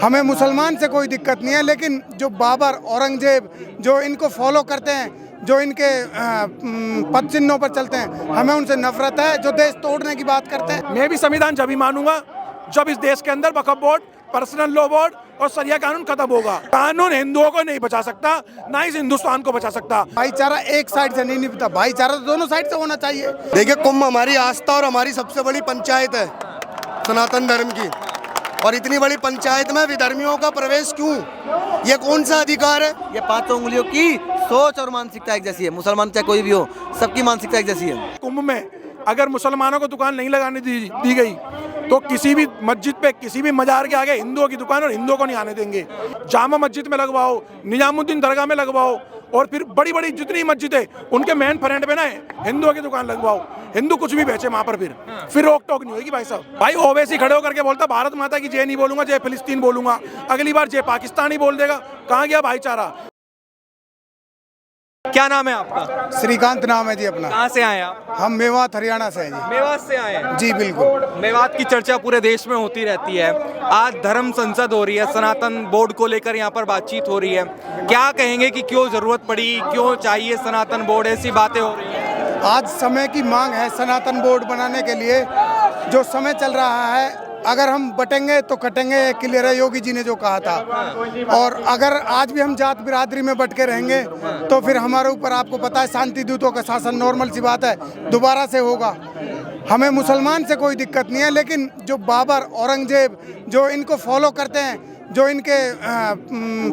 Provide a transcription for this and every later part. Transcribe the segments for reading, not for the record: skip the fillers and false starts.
हमें मुसलमान से कोई दिक्कत नहीं है, लेकिन जो बाबर, औरंगजेब, जो इनको फॉलो करते हैं, जो इनके पद चिन्हों पर चलते हैं, हमें उनसे नफरत है। जो देश तोड़ने की बात करते हैं। मैं भी संविधान जब ही मानूंगा जब इस देश के अंदर वक्फ बोर्ड, पर्सनल लॉ बोर्ड और सरिया कानून खत्म होगा। कानून हिंदुओं को नहीं बचा सकता, ना इस हिंदुस्तान को बचा सकता। भाईचारा एक साइड से नहीं निपटा, भाईचारा तो दोनों साइड से होना चाहिए। देखिए, कुंभ हमारी आस्था और हमारी सबसे बड़ी पंचायत है सनातन धर्म की, और इतनी बड़ी पंचायत में विधर्मियों का प्रवेश क्यों? ये कौन सा अधिकार है? ये पांचों उंगलियों की सोच और मानसिकता एक जैसी है। मुसलमान चाहे कोई भी हो, सबकी मानसिकता एक जैसी है। कुंभ में अगर मुसलमानों को दुकान नहीं लगाने दी गई तो किसी भी मस्जिद पे, किसी भी मजार के आगे हिंदुओं की दुकान और हिंदुओं को नहीं आने देंगे। जामा मस्जिद में लगवाओ, निजामुद्दीन दरगाह में लगवाओ, और फिर बड़ी बड़ी जितनी मस्जिद है उनके मेन फ्रंट पे ना हिंदुओं की दुकान लगवाओ। हिंदू कुछ भी बेचे वहां पर, फिर रोक टोक नहीं होगी। भाई साहब, भाई ओवैसी खड़े होकर के बोलता भारत माता की जय नहीं बोलूंगा, जय फिलिस्तीन बोलूंगा। अगली बार जय पाकिस्तान ही बोल देगा। कहाँ गया भाईचारा? क्या नाम है आपका? श्रीकांत नाम है जी अपना। कहाँ से आए आप? हम मेवात हरियाणा से हैं जी। मेवात से आए हैं? जी बिल्कुल। मेवात की चर्चा पूरे देश में होती रहती है। आज धर्म संसद हो रही है, सनातन बोर्ड को लेकर यहाँ पर बातचीत हो रही है। क्या कहेंगे कि क्यों जरूरत पड़ी, क्यों चाहिए सनातन बोर्ड? ऐसी बातें हो रही है। आज समय की मांग है सनातन बोर्ड बनाने के लिए। जो समय चल रहा है, अगर हम बटेंगे तो कटेंगे, क्लियर है, योगी जी ने जो कहा था। और अगर आज भी हम जात बिरादरी में बट के रहेंगे तो फिर हमारे ऊपर, आपको पता है, शांति दूतों का शासन, नॉर्मल सी बात है, दोबारा से होगा। हमें मुसलमान से कोई दिक्कत नहीं है, लेकिन जो बाबर, औरंगजेब, जो इनको फॉलो करते हैं, जो इनके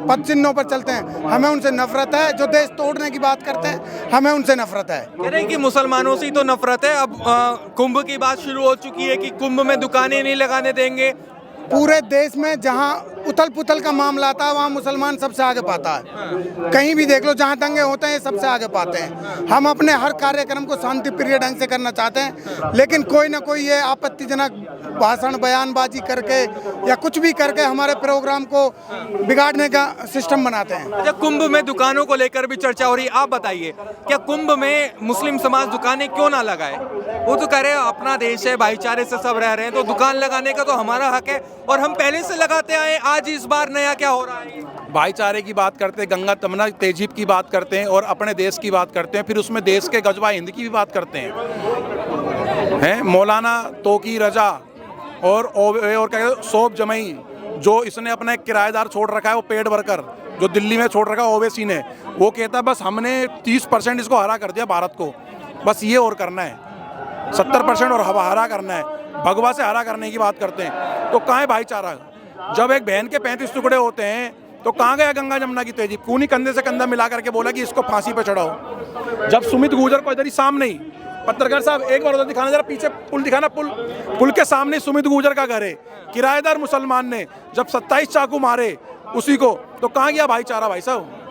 पद चिन्हों पर चलते हैं, हमें उनसे नफरत है। जो देश तोड़ने की बात करते हैं, हमें उनसे नफरत है। कह रहे हैं कि मुसलमानों से ही तो नफरत है। अब कुंभ की बात शुरू हो चुकी है कि कुंभ में दुकानें नहीं लगाने देंगे। पूरे देश में जहां उथल पुथल का मामला आता है, वहां मुसलमान सबसे आगे पाता है। कहीं भी देख लो, जहां दंगे होते हैं, ये सबसे आगे पाते हैं। हम अपने हर कार्यक्रम को शांति प्रिय ढंग से करना चाहते हैं, लेकिन कोई ना कोई ये आपत्तिजनक भाषण, बयानबाजी करके या कुछ भी करके हमारे प्रोग्राम को बिगाड़ने का सिस्टम बनाते हैं। अच्छा, कुंभ में दुकानों को लेकर भी चर्चा हो रही है। आप बताइए, क्या कुंभ में मुस्लिम समाज दुकानें क्यों ना लगाए? वो तो कह रहे हैं अपना देश है, भाईचारे से सब रह रहे हैं, तो दुकान लगाने का तो हमारा हक है और हम पहले से लगाते आए। आज इस बार नया क्या हो रहा है? भाईचारे की बात करते हैं, गंगा तमन्ना तहजीब की बात करते हैं और अपने देश की बात करते हैं, फिर उसमें देश के गजवा हिंद की भी बात करते हैं। मौलाना तोकी रजा और क्या कहते हैं, सोब जमई, जो इसने अपना एक किराएदार छोड़ रखा है, वो पेड वर्कर जो दिल्ली में छोड़ रखा है ओवैसी ने, वो कहता है बस हमने 30% इसको हरा कर दिया भारत को, बस ये और करना है, 70% और हरा करना है, भगवा से हरा करने की बात करते हैं। तो कहाँ है भाईचारा? जब एक बहन के 35 टुकड़े होते हैं तो कहाँ गया गंगा जमुना की तेजी? कूनी कंधे से कंधा मिला करके बोला कि इसको फांसी पे चढ़ाओ। जब सुमित गुर्जर को इधर ही सामने ही, पत्रकार साहब एक बार उधर दिखाना, जरा पीछे पुल दिखाना, पुल के सामने सुमित गुर्जर का घर है। किराएदार मुसलमान ने जब 27 चाकू मारे उसी को, तो कहाँ गया भाईचारा? भाई साहब,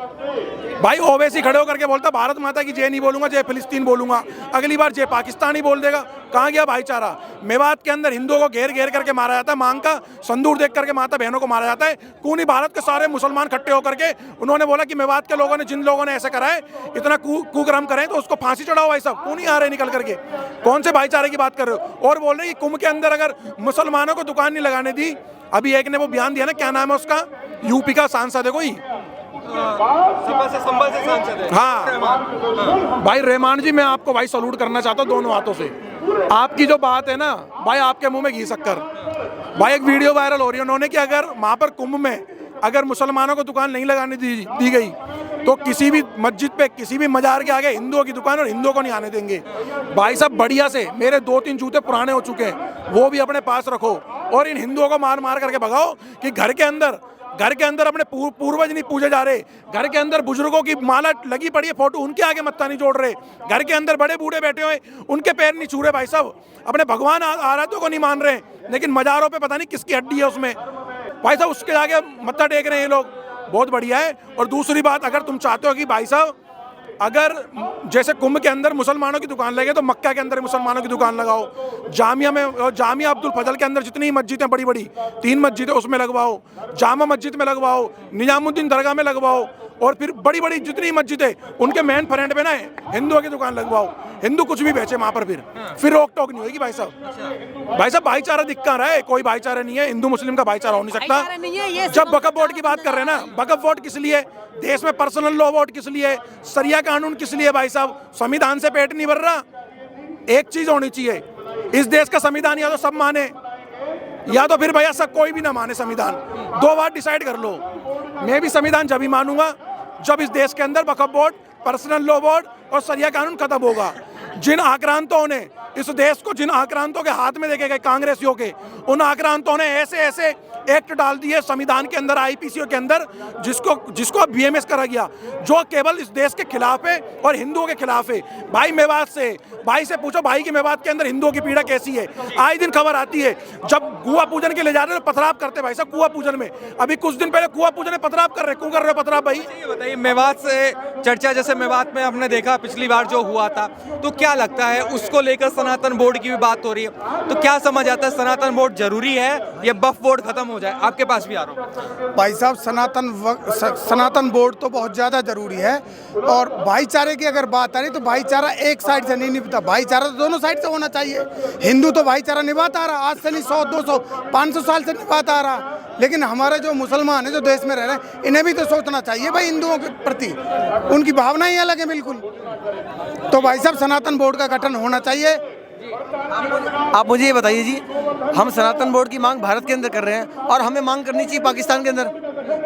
भाई ओवैसी खड़े होकर के बोलता भारत माता की जय नहीं बोलूंगा, जय फिलिस्तीन बोलूंगा। अगली बार जय पाकिस्तान ही बोल देगा। कहाँ गया भाईचारा? मेवात के अंदर हिंदुओं को घेर घेर करके मारा जाता है, मांग का संदूर देख करके माता बहनों को मारा जाता है। कौन भारत के सारे मुसलमान इकट्ठे होकर के उन्होंने बोला कि मेवात के लोगों ने, जिन लोगों ने ऐसा करा है, इतना कुकर्म करें तो उसको फांसी चढ़ाओ। भाई साहब, कौन आ रहे निकल करके? कौन से भाईचारे की बात कर रहे हो? और बोल रहे कि कुंभ के अंदर अगर मुसलमानों को दुकान नहीं लगाने दी, अभी एक ने वो बयान दिया ना, क्या नाम है उसका, यूपी का सांसद है कोई, संभल से सांसद है। हाँ भाई रहमान जी, मैं आपको भाई सलूट करना चाहता हूँ दोनों हाथों से। आपकी जो बात है ना भाई, आपके मुंह में घी शक्कर। भाई एक वीडियो वायरल हो रही है उन्होंने कि अगर वहाँ पर कुंभ में अगर मुसलमानों को दुकान नहीं लगाने दी गई तो किसी भी मस्जिद पे, किसी भी मजार के आगे हिंदुओं की दुकान और हिंदुओं को नहीं आने देंगे। भाई साहब, बढ़िया से मेरे 2-3 जूते पुराने हो चुके हैं, वो भी अपने पास रखो और इन हिंदुओं को मार मार करके भगाओ कि घर के अंदर अपने पूर्वज नहीं पूजे जा रहे, घर के अंदर बुजुर्गों की माला लगी पड़ी है, फोटो, उनके आगे मत्था नहीं जोड़ रहे, घर के अंदर बड़े बूढ़े बैठे हुए उनके पैर नहीं छू रहे। भाई साहब, अपने भगवान आराध्यों को नहीं मान रहे, लेकिन मजारों पे पता नहीं किसकी हड्डी है उसमें। भाई साहब, उसके आगे मत्था टेक रहे हैं ये लोग, बहुत बढ़िया है। और दूसरी बात, अगर तुम चाहते हो कि भाई साहब अगर जैसे कुंभ के अंदर मुसलमानों की दुकान लगे तो मक्का के अंदर मुसलमानों की दुकान लगाओ। जामिया में, जामिया अब्दुल फजल के अंदर जितनी मस्जिदें बड़ी बड़ी 3 मस्जिदें उसमें लगवाओ, जामा मस्जिद में लगवाओ, निजामुद्दीन दरगाह में लगवाओ, और फिर बड़ी बड़ी जितनी मस्जिदें उनके मेन फ्रंट पे ना हिंदुओं की दुकान लगवाओ। हिंदू कुछ भी बेचे वहां पर, फिर रोक टोक नहीं होगी भाई साहब। भाई साहब भाईचारा दिख कहाँ रहा है? कोई भाईचारा नहीं है, हिंदू मुस्लिम का भाईचारा हो नहीं सकता। जब वक्फ बोर्ड की बात कर रहे हैं ना, वक्फ बोर्ड किस लिए? देश में पर्सनल लॉ बोर्ड किस लिए? सरिया कानून किस लिए भाई साहब? संविधान से पेट नहीं भर रहा। एक चीज होनी चाहिए, इस देश का संविधान या तो सब माने या तो फिर भैया सब कोई भी ना माने संविधान। दो बार डिसाइड कर लो। मैं भी संविधान जब ही मानूंगा जब इस देश के अंदर वक्फ बोर्ड, पर्सनल लॉ बोर्ड और सरिया कानून खत्म होगा। जिन आक्रांतों ने इस देश को, जिन आक्रांतों के हाथ में देखे गए कांग्रेसियों के, उन आक्रांतों ने ऐसे ऐसे एक्ट डाल दिए संविधान के अंदर, आईपीसी के अंदर, जिसको बीएमएस करा गया, जो केवल इस देश के खिलाफ है और हिंदुओं के खिलाफ है। भाई मेवात से, भाई से पूछो भाई की मेवात के अंदर हिंदुओं की पीड़ा कैसी है। आए दिन खबर आती है, जब कुआं पूजन के ले जा रहे हो पथराव करते भाई साहब कुआं पूजन में। अभी कुछ दिन पहले कुआं पूजन में पथराव कर रहे, क्यों कर रहे हो पथराव भाई? ये बताइए, मेवात से चर्चा, जैसे मेवात में हमने देखा पिछली बार जो हुआ था, तो क्या लगता है उसको लेकर सनातन बोर्ड की भी बात हो रही है, तो क्या समझ आता है सनातन बोर्ड जरूरी है या वक्फ बोर्ड खत्म हो जाए? आपके पास भी आ रहा हूं भाई साहब, सनातन बोर्ड तो बहुत ज़्यादा ज़रूरी है। और भाईचारे की अगर बात आ रही तो भाईचारा एक साइड से नहीं निभता, भाईचारा तो दोनों साइड से होना चाहिए। हिंदू तो भाईचारा निभाता आ रहा, आज से नहीं 100, 200, 500 साल से निभाता आ रहा। लेकिन हमारे जो मुसलमान हैं, जो देश में रह रहे हैं, इन्हें भी तो सोचना चाहिए भाई हिंदुओं के प्रति। उनकी भावना ही अलग है बिल्कुल। तो भाई साहब सनातन बोर्ड का गठन होना चाहिए। आप मुझे ये बताइए जी, हम सनातन बोर्ड की मांग भारत के अंदर कर रहे हैं और हमें मांग करनी चाहिए पाकिस्तान के अंदर,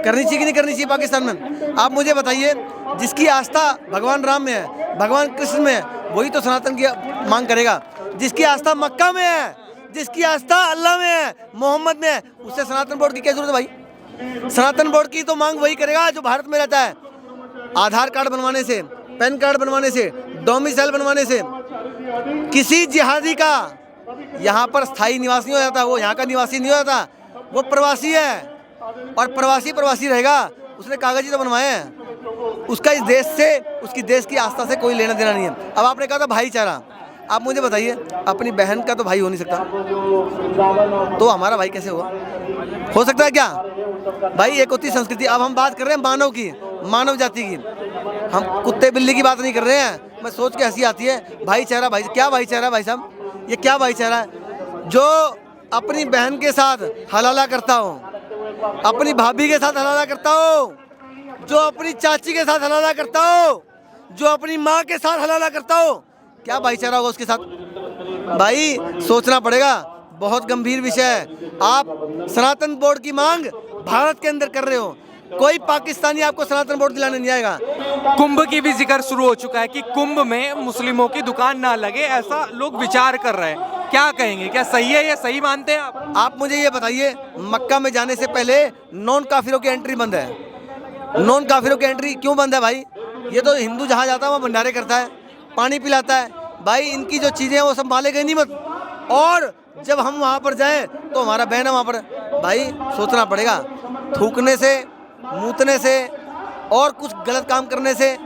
करनी चाहिए कि नहीं करनी चाहिए पाकिस्तान में? आप मुझे बताइए, जिसकी आस्था भगवान राम में है, भगवान कृष्ण में है, वही तो सनातन की मांग करेगा। जिसकी आस्था मक्का में है, जिसकी आस्था अल्लाह में है, मोहम्मद में है, उससे सनातन बोर्ड की क्या जरूरत है भाई? सनातन बोर्ड की तो मांग वही करेगा जो भारत में रहता है। आधार कार्ड बनवाने से, पैन कार्ड बनवाने से, डोमिसाइल बनवाने से किसी जिहादी का यहाँ पर स्थायी निवास नहीं हो जाता, वो यहाँ का निवासी नहीं हो जाता, वो प्रवासी है। और प्रवासी रहेगा, उसने कागज तो बनवाए हैं, उसका इस देश से, उसकी देश की आस्था से कोई लेना देना नहीं है। अब आपने कहा था भाईचारा, आप मुझे बताइए, अपनी बहन का तो भाई हो नहीं सकता, तो हमारा भाई कैसे हुआ? हो सकता है क्या भाई? एक होती संस्कृति। अब हम बात कर रहे हैं मानव की, मानव जाति की, हम कुत्ते बिल्ली की बात नहीं कर रहे हैं। मैं सोच के हंसी आती है, भाईचारा, भाई क्या भाईचारा भाई साहब? ये क्या भाईचारा है? जो अपनी बहन के साथ हलाला करता हो, अपनी भाभी के साथ हलाला करता हो, जो अपनी चाची के साथ हलाला करता हो, जो अपनी माँ के साथ हलाला करता हो, क्या भाईचारा होगा उसके साथ? भाई सोचना पड़ेगा, बहुत गंभीर विषय है। आप सनातन बोर्ड की मांग भारत के अंदर कर रहे हो, कोई पाकिस्तानी आपको सनातन बोर्ड दिलाने नहीं आएगा। कुंभ की भी जिक्र शुरू हो चुका है कि कुंभ में मुस्लिमों की दुकान ना लगे, ऐसा लोग विचार कर रहे हैं, क्या कहेंगे? क्या सही है, या सही मानते हैं आप? आप मुझे ये बताइए, मक्का में जाने से पहले नॉन काफिरों की एंट्री बंद है। नॉन काफिरों की एंट्री क्यों बंद है भाई? ये तो हिंदू जहाँ जाता है वहाँ भंडारे करता है, पानी पिलाता है। भाई इनकी जो चीज़ें हैं वो संभालेगा नहीं मत, और जब हम वहाँ पर जाएं तो हमारा बहन है वहाँ पर। भाई सोचना पड़ेगा, थूकने से, मूतने से और कुछ गलत काम करने से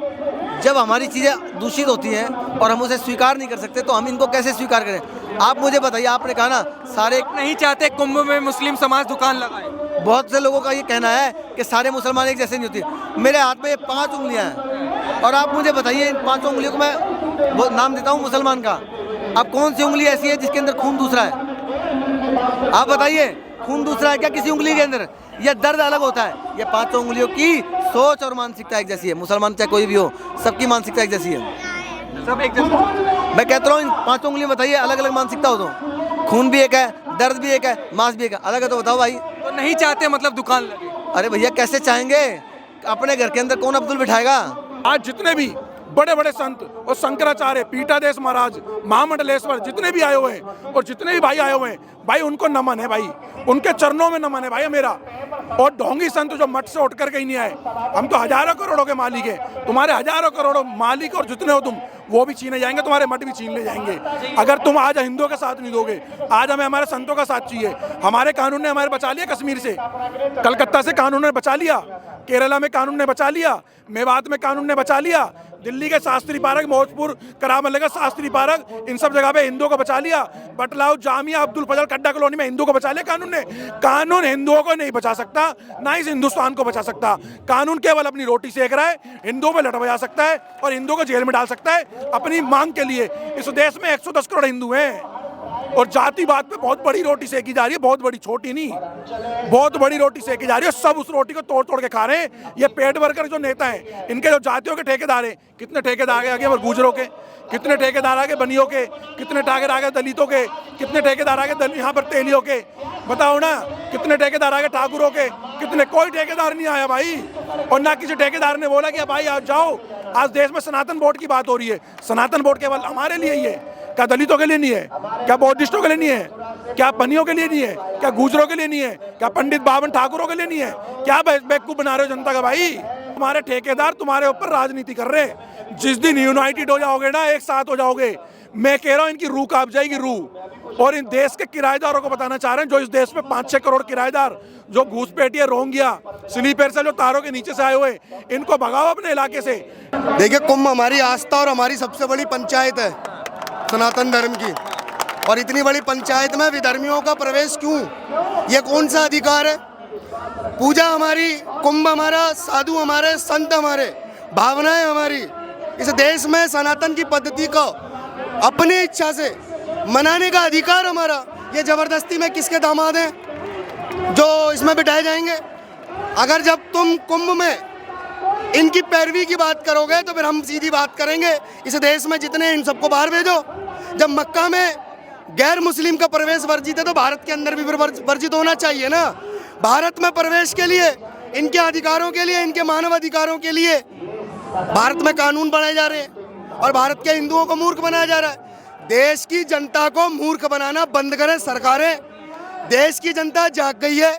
जब हमारी चीज़ें दूषित होती हैं और हम उसे स्वीकार नहीं कर सकते, तो हम इनको कैसे स्वीकार करें? आप मुझे बताइए, आपने कहा ना सारे नहीं चाहते कुंभ में मुस्लिम समाज दुकान लगाए। बहुत से लोगों का ये कहना है कि सारे मुसलमान एक जैसे नहीं होते। मेरे हाथ में ये 5 उंगलियां हैं और आप मुझे बताइए, इन 5 उंगलियों को मैं नाम देता हूँ मुसलमान का। अब कौन सी उंगली ऐसी है जिसके अंदर खून दूसरा है? आप बताइए, खून दूसरा है क्या किसी उंगली के अंदर? यह दर्द अलग होता है। ये 5 उंगलियों की सोच और मानसिकता एक जैसी है। मुसलमान चाहे कोई भी हो, सबकी मानसिकता एक जैसी है, सब एक जैसी। मैं कहता हूँ इन 5 उंगलियों बताइए, अलग अलग मानसिकता हो तो खून भी एक है, दर्द भी एक है, मांस भी एक है, अलग है तो बताओ भाई। तो नहीं चाहते मतलब दुकान लगे? अरे भैया कैसे चाहेंगे? अपने घर के अंदर कौन अब्दुल बिठाएगा? आज जितने भी बड़े बड़े संत और शंकराचार्य, पीठादेश महाराज, महामंडलेश्वर, जितने भी आए हुए हैं और जितने भी भाई आए हुए हैं, भाई उनको नमन है, भाई उनके चरणों में नमन है भाई मेरा। और ढोंगी संत जो मठ से उठ कर कहीं नहीं आए, हम तो हजारों करोड़ों के मालिक हैं। तुम्हारे हजारों करोड़ों मालिक और जितने हो तुम, वो भी छीने जाएंगे, तुम्हारे मठ भी छीन ले जाएंगे अगर तुम आज हिंदुओं का साथ नहीं दोगे। आज हमें हमारे संतों का साथ चाहिए। हमारे कानून ने हमारे बचा लिया, कश्मीर से, कलकत्ता से कानून ने बचा लिया, केरला में कानून ने बचा लिया, मेवात में कानून ने बचा लिया, दिल्ली के शास्त्री पार्क, मौजपुर, करामले का शास्त्री पार्क, इन सब जगह पे हिंदुओं को बचा लिया। बटलाव, जामिया, अब्दुल फजल, कड्डा कॉलोनी में हिंदुओं को बचा लिया कानून ने। कानून हिंदुओं को नहीं बचा सकता, ना इस हिंदुस्तान को बचा सकता। कानून केवल अपनी रोटी सेक रहा है, हिंदुओं पे लट बजा सकता है और हिंदुओं को जेल में डाल सकता है। अपनी मांग के लिए। इस देश में 110 करोड़ हिंदू हैं और जातिवाद पे बहुत बड़ी रोटी सेकी जा रही है, बहुत बड़ी, छोटी नहीं, बहुत बड़ी रोटी सेकी जा रही है। सब उस रोटी को तोड़ तोड़ के खा रहे हैं। ये पेट भरकर जो नेता हैं, इनके जो जातियों के ठेकेदार हैं, कितने ठेकेदार आगे और गुजरों के, कितने ठेकेदार आगे बनियों के, कितने ठेकेदार आगे दलितों के, कितने ठेकेदार आगे यहाँ पर तेलियों के, बताओ ना, कितने ठेकेदार आगे ठाकुरों के, कितने, कोई ठेकेदार नहीं आया भाई। और ना किसी ठेकेदार ने बोला कि भाई आज जाओ, आज देश में सनातन बोर्ड की बात हो रही है। सनातन बोर्ड केवल हमारे लिए ही है, क्या दलितों के लिए नहीं है, क्या बौद्धिस्टों के लिए नहीं है, क्या बनियों के लिए नहीं है, क्या गुजरों के लिए नहीं है, क्या पंडित बावन ठाकुरों के लिए नहीं है? क्या बेवकूफ बना रहे हो जनता का भाई? तुम्हारे ठेकेदार तुम्हारे ऊपर राजनीति कर रहे हैं। जिस दिन यूनाइटेड हो जाओगे ना, एक साथ हो जाओगे, मैं कह रहा हूँ इनकी रूह कांप जाएगी, रूह। और इन देश के किराएदारों को बताना चाह रहे हैं, जो इस देश में 5-6 करोड़ किराएदार, जो घूसपैठिया, रोंगिया, स्लीपर से, जो तारों के नीचे से आए हुए, इनको भगाओ अपने इलाके से। देखिए, कुंभ हमारी आस्था और हमारी सबसे बड़ी पंचायत है सनातन धर्म की, और इतनी बड़ी पंचायत में विधर्मियों का प्रवेश क्यों? ये कौन सा अधिकार है? पूजा हमारी, कुंभ हमारा, साधु हमारे, संत हमारे, भावनाएं हमारी। इस देश में सनातन की पद्धति को अपनी इच्छा से मनाने का अधिकार हमारा। ये जबरदस्ती में किसके दामाद हैं जो इसमें बिठाए जाएंगे? अगर जब तुम कुंभ में इनकी पैरवी की बात करोगे तो फिर हम सीधी बात करेंगे, इस देश में जितने, इन सबको बाहर भेजो। जब मक्का में गैर मुस्लिम का प्रवेश वर्जित है तो भारत के अंदर भी वर्जित होना चाहिए ना। भारत में प्रवेश के लिए, इनके अधिकारों के लिए, इनके मानव अधिकारों के लिए भारत में कानून बनाए जा रहे हैं और भारत के हिंदुओं को मूर्ख बनाया जा रहा है। देश की जनता को मूर्ख बनाना बंद करें सरकारें। देश की जनता जाग गई है।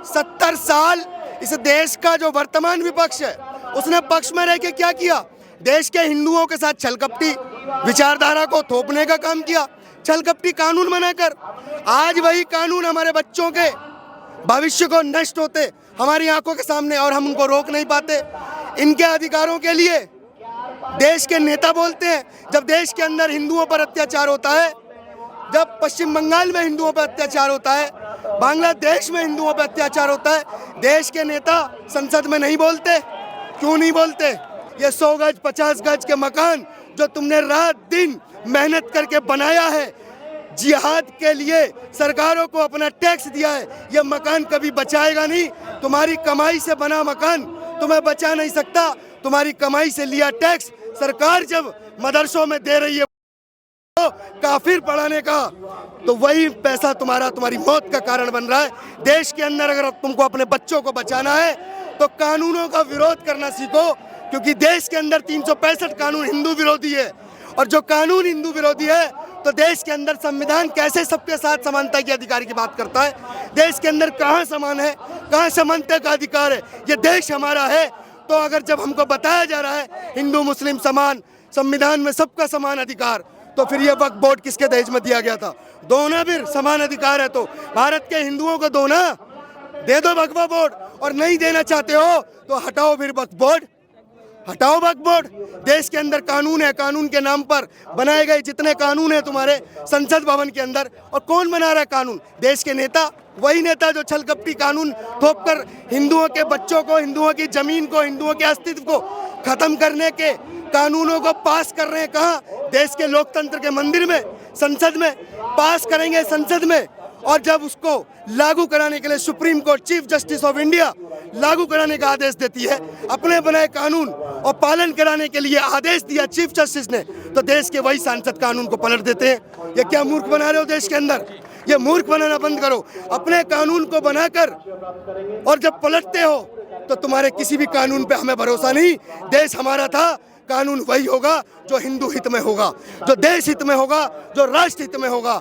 70 साल इस देश का जो वर्तमान विपक्ष है, उसने पक्ष में रह के क्या किया? देश के हिंदुओं के साथ छलकपटी विचारधारा को थोपने का काम किया, छलकपटी कानून बनाकर। आज वही कानून हमारे बच्चों के भविष्य को नष्ट होते हमारी आंखों के सामने, और हम उनको रोक नहीं पाते। इनके अधिकारों के लिए देश के नेता बोलते हैं। जब देश के अंदर हिंदुओं पर अत्याचार होता है, जब पश्चिम बंगाल में हिंदुओं पर अत्याचार होता है, बांग्लादेश में हिंदुओं पर अत्याचार होता है, देश के नेता संसद में नहीं बोलते। क्यों नहीं बोलते? ये 100 गज 50 गज के मकान जो तुमने रात दिन मेहनत करके बनाया है, जिहाद के लिए सरकारों को अपना टैक्स दिया है, ये मकान कभी बचाएगा नहीं। तुम्हारी कमाई से बना मकान तुम्हें बचा नहीं सकता। तुम्हारी कमाई से लिया टैक्स सरकार जब मदरसों में दे रही है तो काफिर पढ़ाने का, तो वही पैसा तुम्हारी मौत का कारण बन रहा है। देश के अंदर अगर तुमको अपने बच्चों को बचाना है तो कानूनों का विरोध करना सीखो, क्योंकि देश के अंदर 365 कानून हिंदू विरोधी है। और जो कानून हिंदू विरोधी है तो देश के अंदर संविधान कैसे सबके साथ समानता के अधिकार की बात करता है? देश के अंदर कहाँ समान है, कहाँ समानता का अधिकार है? ये देश हमारा है। तो अगर जब हमको बताया जा रहा है हिंदू मुस्लिम समान, संविधान में सबका समान अधिकार, तो फिर ये वक्फ बोर्ड किसके दहेज में दिया गया था? दो ना, फिर समान अधिकार है तो भारत के हिंदुओं को दो ना, दे दो वक्फ बोर्ड। और नहीं देना चाहते हो तो हटाओ फिर वक्फ बोर्ड, हटाओ वक्फ बोर्ड। देश के अंदर कानून है, कानून के नाम पर बनाए गए जितने कानून है तुम्हारे संसद भवन के अंदर, और कौन बना रहा है कानून? देश के नेता। वही नेता जो छलकपटी कानून थोपकर हिंदुओं के बच्चों को, हिंदुओं की जमीन को, हिंदुओं के अस्तित्व को खत्म करने के कानूनों को पास कर रहे हैं। कहाँ? देश के लोकतंत्र के मंदिर में, संसद में पास करेंगे, संसद में। और जब उसको लागू कराने के लिए supreme court, chief justice of India लागू कराने का आदेश देती है, अपने बनाए कानून और पालन कराने के लिए आदेश दिया चीफ जस्टिस ने, तो देश के वही सांसद कानून को पलट देते हैं। ये क्या मूर्ख बना रहे हो देश के अंदर? ये मूर्ख बनाना बंद करो। अपने कानून को बनाकर और जब पलटते हो तो तुम्हारे किसी भी कानून पे हमें भरोसा नहीं। देश हमारा था, कानून वही होगा जो हिंदू हित में होगा, जो देश हित में होगा, जो राष्ट्र हित में होगा।